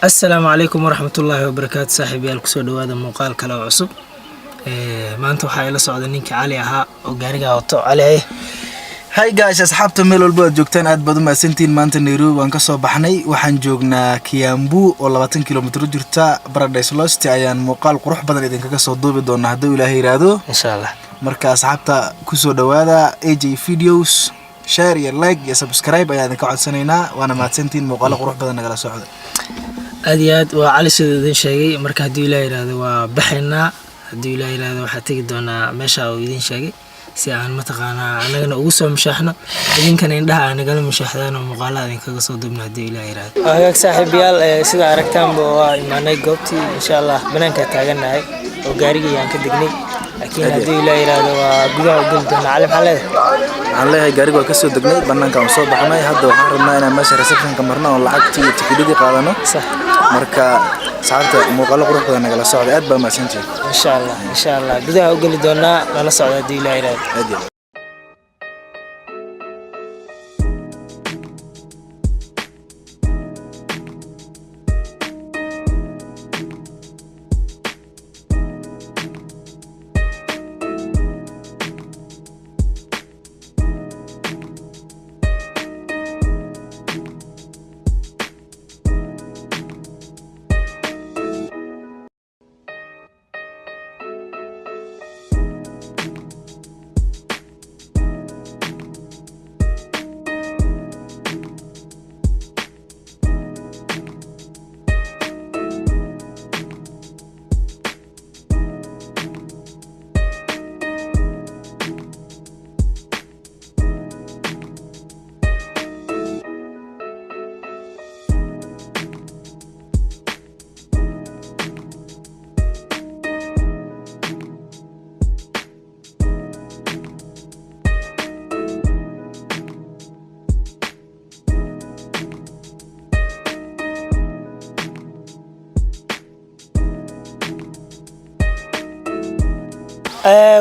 السلام عليكم ورحمة الله وبركاته صاحبي الكسود وهذا مقال كلا عصب ما أنتوا حايل صعد إنك عليها وجارجها وطو عليه. هاي جايز أصحابته ميلو البلد جوكتان عاد بدو ما سنتين مانتن نيرو وانكسو بحني وحن جوجنا كيامبو ولا 20 كيلومتر جرتا برادايس لوست أيان مقال قروح بدل إذا كسو دوب دون هدو إلى هيرادو إن شاء الله. مركز أصحابته كسو دوادا AJ فيديوز شير يا لايك يا سبسكرايب أيان كعد سنينا وأنا ما سنتين مقال قروح بدل نقل سعود. أديات وعلى سيدين شيء مركز هدو إلى هيرادو وبحنا هدو إلى هيرادو حتى دونا مشى ويدين شيء. si aan mataqaana anagana ugu soo mushaaxno idinkana indhaha anagala mushaaxdaan oo muuqaalada kaga soo dubna hadii Ilaahay yiraahdo agaag saaxiibayaal sida aragtaan waa imaanay goobtii insha Allah banaanka taaganahay oo gaariga yaan ka degnay laakiin hadii Ilaahay yiraahdo waa gudaha gal doona caalam xaleed aan leeyahay gaariga waa ka soo degnay banaanka aan soo baxnay hadda waxaan rabnaa inaan meesha reception-ka marno oo lacagtii iyo tikidhadii qaadano sax marka saarta muuqaalo qurux badan nagala socda aad baa maasantii insha Allah gudaha u gali doona nala socda hadii Ilaahay yiraahdo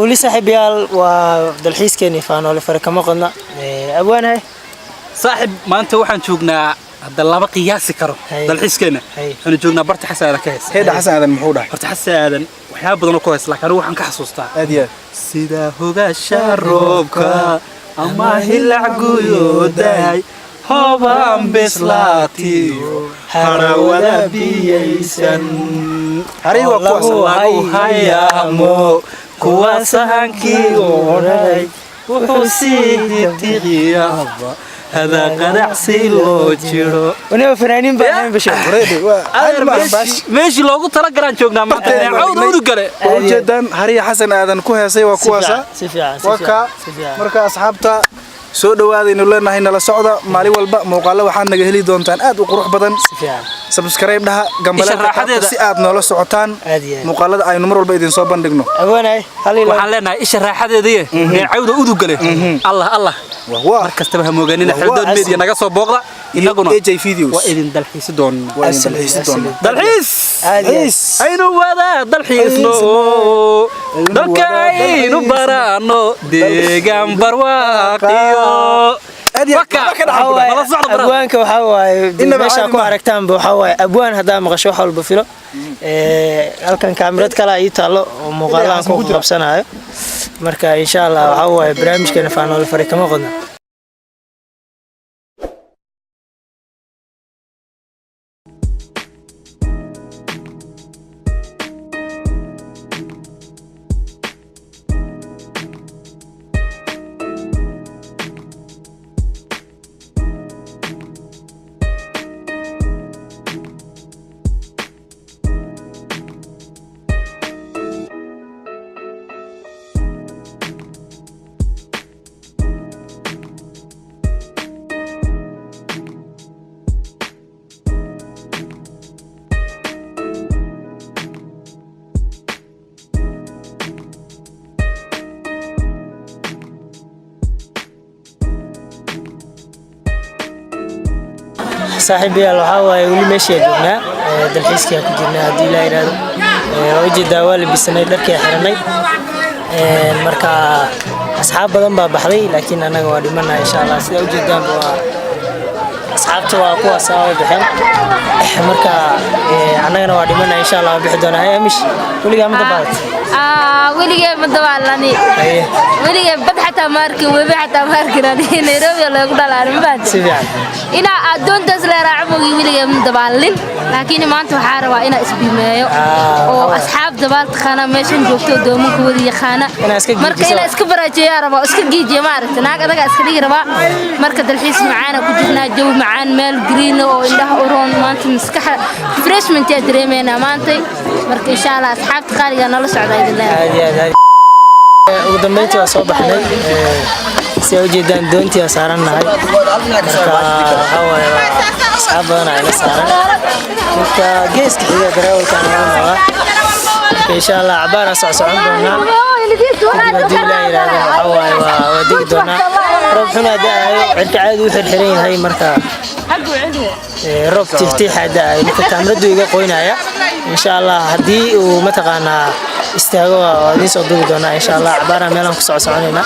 ولي صاحب يال ودلحيس كيني فانو لفرق ما قلنا أبوان هاي صاحب ما أنت وحن شوقنا هذا الله قياسي كرو دلحيس كينا حنا شوقنا برت حسن هذا كيس هذا حسن هذا المحورة برت حسن هذا وحنا بدنا كويس لكن روح عن كحسوستا أديان سيدا هو الشروبك أما هلا قيوداي هو بسلاتي هرا ولا بيسن هري وقوس هيامو كواسانكي ورای وحسيدي تغيابا هذا قدع سيلو جيرو ونبا فنانين بانين بشر ماشي لوغو تلا قران جوغنا مقتنا عود ودو قلي وجدان هري حسن آذان كوهيسي وكواسا وكا مركا أصحابتا soo dhawaadaynu leenahay nala socda maalin walba muuqaalo waxaad naga heli doontaan aad u qurux badan subscribe dhaha gambalada si aad noola socotaan muuqaalada aynu mar walba idin soo bandhigno waxaan leenahay isha raaxadeedii ee cawda udu gale Allah mar kastaba ha mooganina xildoon media naga soo booqda inaguna AJ videos waa idin dalxiis doon dalxiis aynu wada dalxiisno dalka aynu barano deegaan barwaaqo أبوانك وحواي ماشى أكو عركتان بوحواي أبوان هذا مغشوا حول بفيلو هل كان كاميرات كلا يطلع ومغالان كوب بسنة هاي مركا إن شاء الله وحواي برامج كنا فانو الفريق ما قلنا صاحبي الوحاوة يقولي ماشي جبنا دلحيس كي أكو جبنا هدي لا يرادو وجد دوالي بسنة دركي حرني مركا أصحاب بدن بحري لكن أنا قادمنا إن شاء الله سيدا وجد جنب asxaabta waa kuwaas oo bixin marka annagana waa dhimanaa insha Allah bixi doonaa hamish waliga ma dabaad waliga ma dabaalani waliga bad xataa markii webi xataa markii Nairobi lagu dhalaalay ma baad sifiican ina adoontaas la raaco waliga ma dabaalin laakiin maanta waxa rabaa ina isbiimeeyo oo asxaab dabaalta khana meeshan joogto doomanka wadi yaqaana marka ina iska baraajeeyo rabaa iska giijiyo ma aragtay naag adaga iska dhigi rabaa marka dalxiis macaan ku jirnaa jaw macaan meel green oo indhaha uroon maanta maskax refreshment ya dareemeena maanta marka insha Allah asxaabta qaaliga nala socda idin ugu dambeyntii waa soo baxnay si ay u jeedaan doontii saaranahay marka hawaa asxaab badan ay la saaran marka geeska xiga darawalka aan insha Allah cabaara socon doonaa waa digi doonaa roob xuna daayo cirka caadi u xirxiran yahay marka roob tiftiixa daayo marka kaamiradu iga qoynaya insha Allah hadii uu mataqaanaa istaago waa idin soo duubi doonaa insha Allah cabaara meelan ku soconaynaa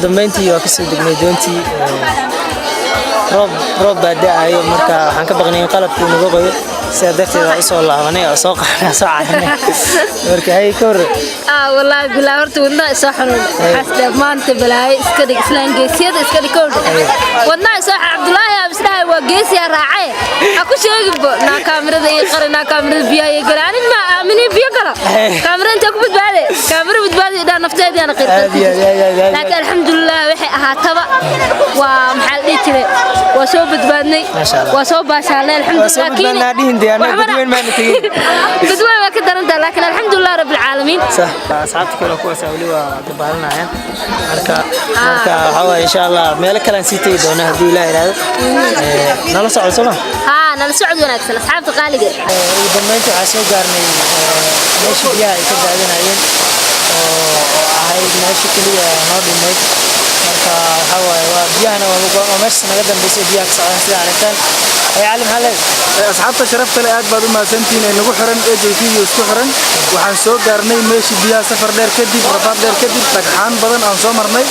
dambeyntii waa ka soo degnay doontii roob baa da'ayo marka waxaan ka baqnay in qalabku nagu qoyo sida darteeda u soo laabanay oo soo qaxnay soo caanay marka hay ka hor wallahi bilaa horta wadna soo xanuun xasda maanta balaay iska dhig islaan geesiyada iska dhig kool wadna soo Abdullaahi absdahay waa geesiya raacay aku sheegay na kaamirada ay qarina kaamirada biyaha galaan ma aamini biyo kala kaamirada inta ku badbaade kaamira badbaade ida nafteeda aan qirtay laakiin alxamdulillah waxay ahaataba waa maxal dhig jiray waa soo badbaadnay waa soo baashalay alxamdulillah laakiin بدوين ما نتيجي بدوين ما كده رنت لكن الحمد لله رب العالمين صح أصحابك كلها كويسة ولي ودبارنا يعني مركا هوا إن شاء الله مالك كلام سيتي دونا هدي لا إله نلا سعود سما نلا سعود وناكسل أصحابك قالقة ودمنت عسو قارني ماشي بيها يكذب عدنا عين هاي ماشي كلية نادي ميت مركا هوا وبيهنا وماشي نقدر بس بيها كسرنا سلا على يا علم هلا أصحابنا شرفت لي أكبر ما سنتين إنه حرن أجي فيه وسكحرن وحنسوق قرني ماشي بيها سفر دير كدي رفاق دير كدي تكحان بدن أنصار مرني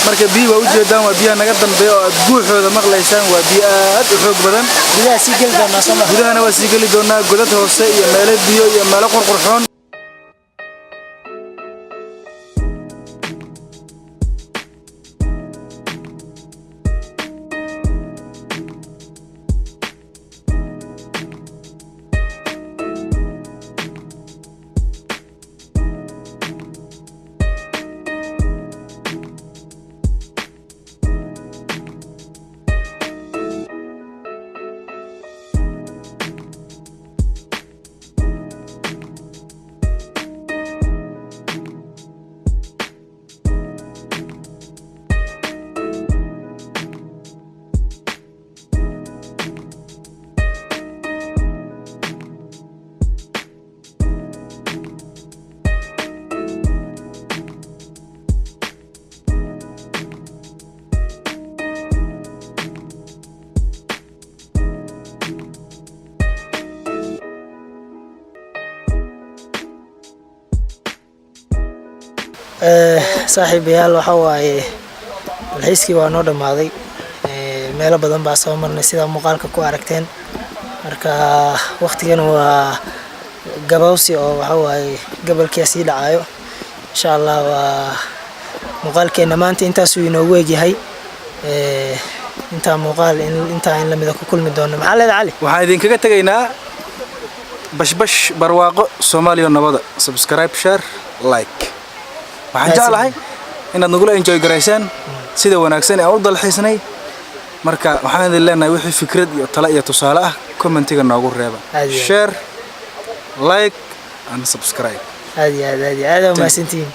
مركب بيه ووجه دام وبيها نقدر بيها تقول هذا مغليسان وبيها حق بدن بيها سيجل دونا صلا بيها أنا وسيجل دونا قدرت هوسي يا مالك بيو يا مالك قرقرحون saaxiibayaal waxa waaye dalxiiskii waa noo dhamaaday meelo badan baa soo marnay sida muuqaalka ku aragteen marka waqtigan waa gabawsi oo waxa waaye gobolkii sii dhacayo insha Allah waa muuqaalkeena maanta intaas uu inoogu eegyahay inta muuqaal inta in la mid ah ku kulmi doono maxaa leedahay cali waxaan idinkaga tagaynaa bashbash barwaaqo Soomaaliya nabada subscribe share like waxaan jeclahay inaad nagula enjoy garaysaan sida wanaagsan ee u dalxiisnay marka waxaan idin leenahay wixii fikrad iyo talo iyo tusaale ah commentiga noogu reeba share like and subscribe هذه ما سنتين